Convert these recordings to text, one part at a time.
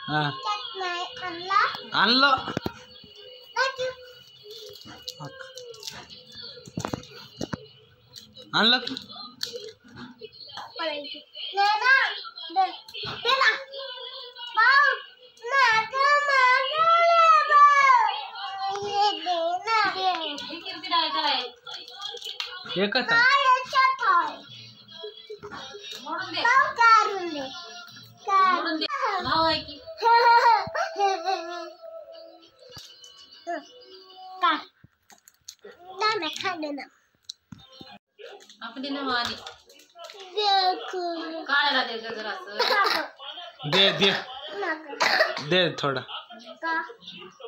हा आणलं आणलं एकच आहे दे दे दे थोडा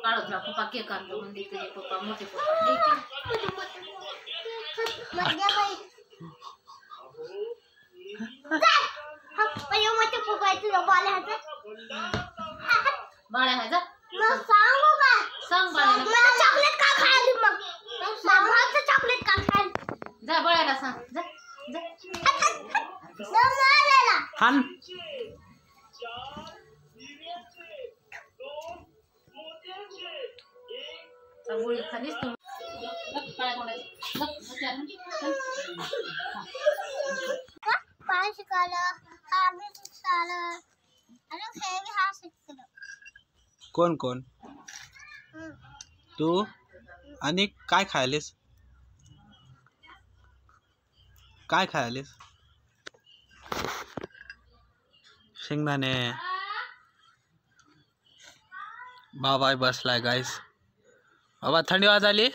पप्पा केक आणतो म्हणजे तुझे पप्पा मोठे पप्पा बाळा आहे जा सांग बाळाला चॉकलेट का खायला मग मामाचं चॉकलेट का खायला जा बाळाला सांग जा जा हान गोळी खालीस तू पाय शिकायला आम्ही शिकायला आणि खेळ हा शिकलो कोण कोण तू आणि काय खायलेस काय खायलेस शेंगदाणे बाबा बसलाय गाईस बाबा थंडी वाजली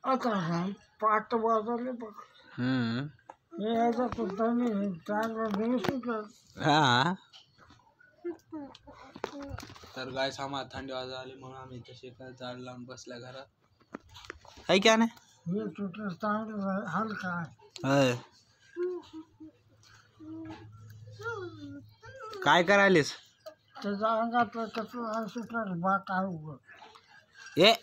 आता पाट वाजले बघ हा तर गाईस आम्हाला थंडी वाजली म्हणून आम्ही तसे झाड लावून बसल्या घरात आहे क्या नाही हलका काय करायलीस त्याच्या अंगातलं कसं सुटणार बाट आहे ए